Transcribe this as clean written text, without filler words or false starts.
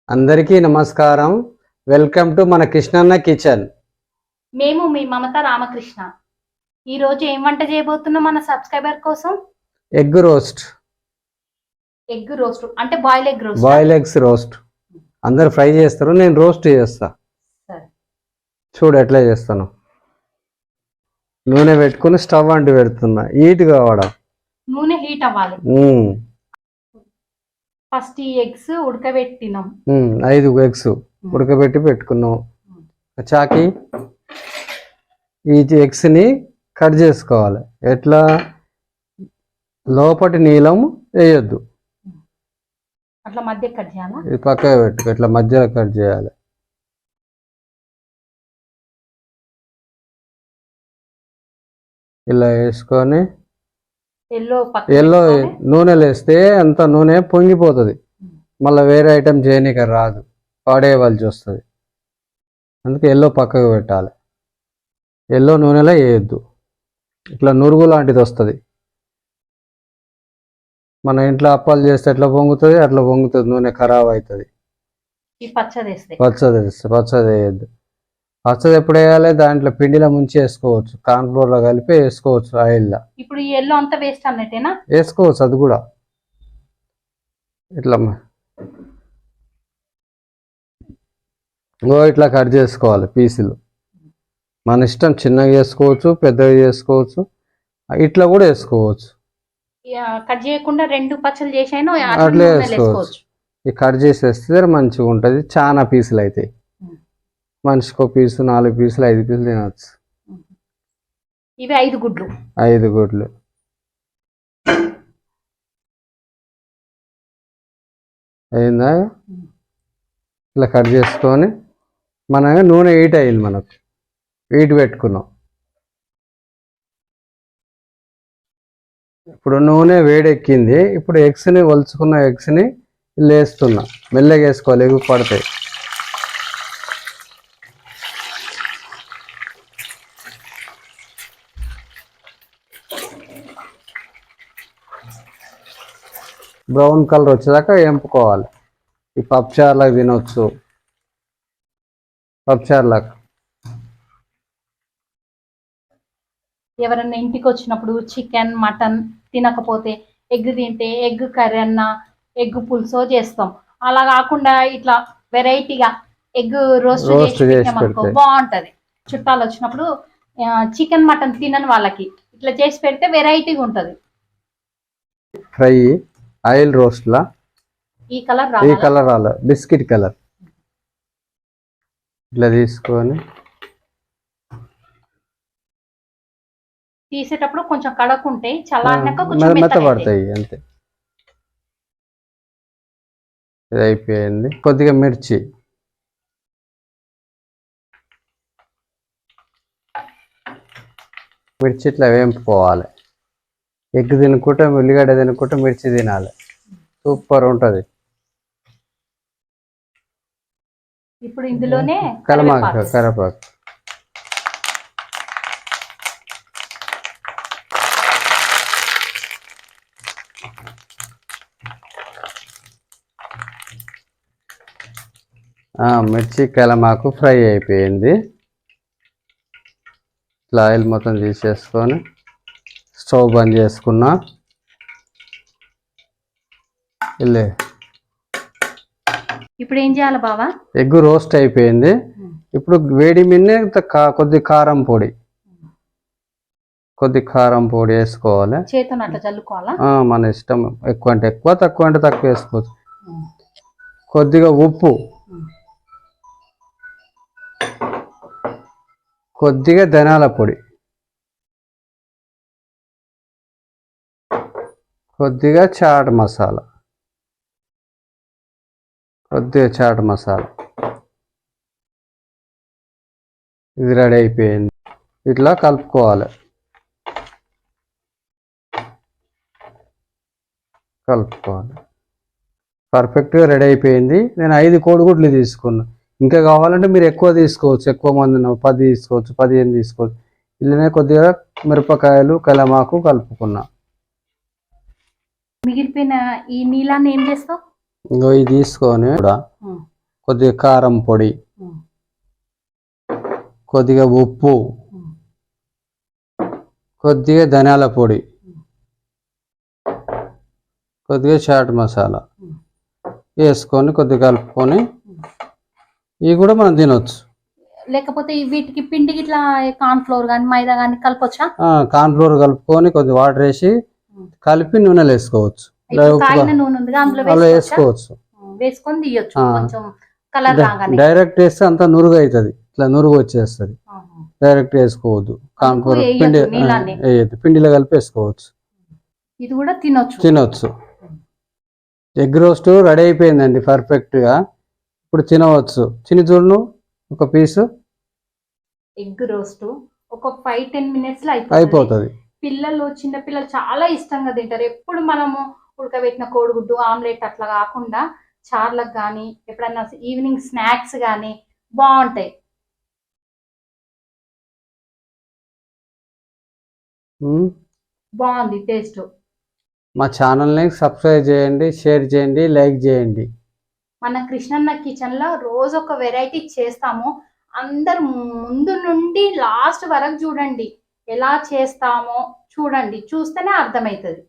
అందరికీ నమస్కారం. Welcome to మన కృష్ణన్న కిచెన్. మేము మీ మమత రామకృష్ణ. ఈ రోజు ఏం వంట చేయబోతున్నాం మన సబ్స్క్రైబర్ కోసం? Egg roast. ఎగ్ రోస్ట్ అంటే boil egg roast. Boil eggs roast. అందరు ఫ్రై చేస్తారు, నేను రోస్ట్ చేస్తా. చూడు ఎట్లా చేస్తాను. నూనె పెట్టుకుని స్టవ్ అంటు పెడుతున్నా, హీట్ కావడం. నూనె హీట్ అవ్వాలి. ఫస్ట్ ఈ ఎగ్స్ ఉడకబెట్టినాం. 5 ఎగ్స్ ఉడకబెట్టి పెట్టుకున్నాం. చాకి ఈ ఎగ్స్ ని కట్ చేసుకోవాలి. ఎట్లా? లోపటి నీలం వేయొద్దు, అట్లా మధ్య కట్ చేయాలా? ఇది పక్కగా పెట్టు, ఇట్లా మధ్యలో కట్ చేయాలి. ఇలా వేసుకొని ఎల్లో నూనెలు వేస్తే అంత నూనె పొంగిపోతుంది, మళ్ళీ వేరే ఐటెం చేయనీకి రాదు, పాడేయవలసి వస్తుంది. అందుకే ఎల్లో పక్కకు పెట్టాలి. ఎల్లో నూనెలో వేయద్దు, ఇట్లా నురుగు లాంటిది వస్తుంది. మన ఇంట్లో అప్పాలు చేస్తే ఎట్లా పొంగుతుంది అట్లా పొంగుతుంది, నూనె ఖరాబ్ అవుతుంది. పచ్చది వేయద్దు. పచ్చది ఎప్పుడు వేయాలి? దాంట్లో పిండిలో ముంచి వేసుకోవచ్చు, కార్న్ఫ్లోర్లో కలిపి వేసుకోవచ్చు, ఆయిల్లో. ఇప్పుడు ఈ ఎల్లో అంతా వేస్ట్ అన్నట్టేనా? వేసుకోవచ్చు, అది కూడా ఇట్లా ఇట్లా కట్ చేసుకోవాలి పీసులు. మన ఇష్టం, చిన్నగా చేసుకోవచ్చు, పెద్దగా చేసుకోవచ్చు, ఇట్లా కూడా వేసుకోవచ్చు. కట్ చేయకుండా 2 పచ్చలు చేసాను అట్లా వేసుకోవచ్చు. ఈ కట్ చేసేస్తే మంచిగా ఉంటుంది. చాలా పీసులు అవుతాయి, మనిషికో పీసు, 4 పీసులు, 5 పీసులు తినవచ్చు. ఇవి 5 గుడ్లు. 5 గుడ్లు అయిందా? ఇలా కట్ చేసుకొని మన నూనె హీట్ అయింది, మనకు హీట్ పెట్టుకున్నాం. ఇప్పుడు నూనె వేడెక్కింది. ఇప్పుడు ఎగ్స్ని ఒలుచుకున్న ఎగ్స్ని వేస్తున్నా. మెల్లగా వేసుకోవాలి, ఎగు పడతాయి. బ్రౌన్ కలర్ వచ్చేదాకా వేంపుకోవాలి. ఈ పప్పుచారులకు తినొచ్చు, పప్పుచారులకు. ఎవరన్నా ఇంటికి వచ్చినప్పుడు చికెన్ మటన్ తినకపోతే ఎగ్ తింటే ఎగ్ కర్రీ అన్న, ఎగ్ పులుసో చేస్తాం. అలా కాకుండా ఇట్లా వెరైటీగా ఎగ్ రోస్ట్ చేసి పెట్టామనుకో బాగుంటది. చుట్టాలు వచ్చినప్పుడు చికెన్ మటన్ తినని వాళ్ళకి ఇట్లా చేసి పెడితే వెరైటీగా ఉంటది. ఫ్రై ఆయిల్ రోస్ట్లా ఈ కలర్ రాలే, బిస్కెట్ కలర్. ఇట్లా తీసుకొని తీసేటప్పుడు కొంచెం కడకుంటే చల్లారినాక కొంచెం మెత్తబడతాయి అంతే. ఇది అయిపోయింది. కొద్దిగా మిర్చి, ఇట్లా వేంపుకోవాలి. ఎగ్ తినుకుంటే, ఉల్లిగడ్డ తినుకుంటే మిర్చి తినాలి, సూపర్ ఉంటుంది. ఇప్పుడు ఇందులోనే కరివేపాకు. మిర్చి కలమాకు ఫ్రై అయిపోయింది. ఇట్లా ఆయిల్ మొత్తం తీసేసుకొని స్టవ్ బంద్ చేసుకున్నా. ఇప్పుడు ఏం చేయాలి బావా? ఎగ్ రోస్ట్ అయిపోయింది. ఇప్పుడు వేడి మిన్నే కొద్ది కారం పొడి వేసుకోవాలి. చేతులు అట్లా చల్లుకోవాలా? మన ఇష్టం, ఎక్కువ అంటే ఎక్కువ, తక్కువ అంటే తక్కువ వేసుకోవచ్చు. కొద్దిగా ఉప్పు, కొద్దిగా ధనియాల పొడి, కొద్దిగా చాట్ మసాలా, ఇది రెడీ అయిపోయింది. ఇట్లా కలుపుకోవాలి. పర్ఫెక్ట్గా రెడీ అయిపోయింది. నేను 5 కోడిగుడ్లు తీసుకున్నా. ఇంకా కావాలంటే మీరు ఎక్కువ తీసుకోవచ్చు, ఎక్కువ మంది 10 తీసుకోవచ్చు, 15 తీసుకోవచ్చు. ఇలానే కొద్దిగా మిరపకాయలు, కలమాకు కలుపుకున్నా. మిగిలిపోయిన ఈ నీళ్ళని ఏం చేస్తావు? ఇది తీసుకొని కూడా కొద్దిగా కారం పొడి, కొద్దిగా ఉప్పు, కొద్దిగా ధనియాల పొడి, కొద్దిగా చాట్ మసాలా వేసుకొని కొద్దిగా కలుపుకొని ఇవి కూడా మనం తినొచ్చు. లేకపోతే వీటికి పిండికి ఇట్లా కార్న్ ఫ్లోర్ కానీ మైదా కానీ కలపొచ్చా? కార్న్ ఫ్లోర్ కలుపుకొని కొద్దిగా వాటర్ వేసి కలిపి నూనెలో వేసుకోవచ్చు. కాగిన నూనె ఉంది అందులో వేసుకోవచ్చు, వేసుకొని తీయొచ్చు. కొంచెం కలర్ రాగానే డైరెక్ట్ వేస్తే అంతా నురుగు అవుతుంది, ఇట్లా నురుగు వచ్చేస్తుంది. డైరెక్ట్ వేసుకోవద్దు, కార్న్ ఫ్లోర్ పిండి వేయద్దు, పిండిలో కలిపి వేసుకోవచ్చు. ఇది కూడా తినొచ్చు. ఎగ్ రోస్ట్ రెడీ అయిపోయిందండి పర్ఫెక్ట్గా. ఇప్పుడు తినవచ్చు. తిని చూడు ఒక పీసు. ఎగ్ రోస్ట్ ఒక 5-10 minutes లో అయిపోతుంది. పిల్లలు, చిన్న పిల్లలు చాలా ఇష్టంగా తింటారు. ఎప్పుడు మనము ఉడకబెట్టిన కోడిగుడ్డు ఆమ్లెట్ అట్లా కాకుండా చార్లకు కానీ ఎప్పుడైనా ఈవినింగ్ స్నాక్స్ కానీ బాగుంటాయి. బాగుంది టేస్ట్. మా ఛానల్ని సబ్స్క్రైబ్ చేయండి, షేర్ చేయండి, లైక్ చేయండి. మన కృష్ణన్న కిచెన్ లో రోజు ఒక వెరైటీ చేస్తాము. అందరు ముందు నుండి లాస్ట్ వరకు చూడండి, ఎలా చేస్తామో చూడండి, చూస్తేనే అర్థమవుతుంది.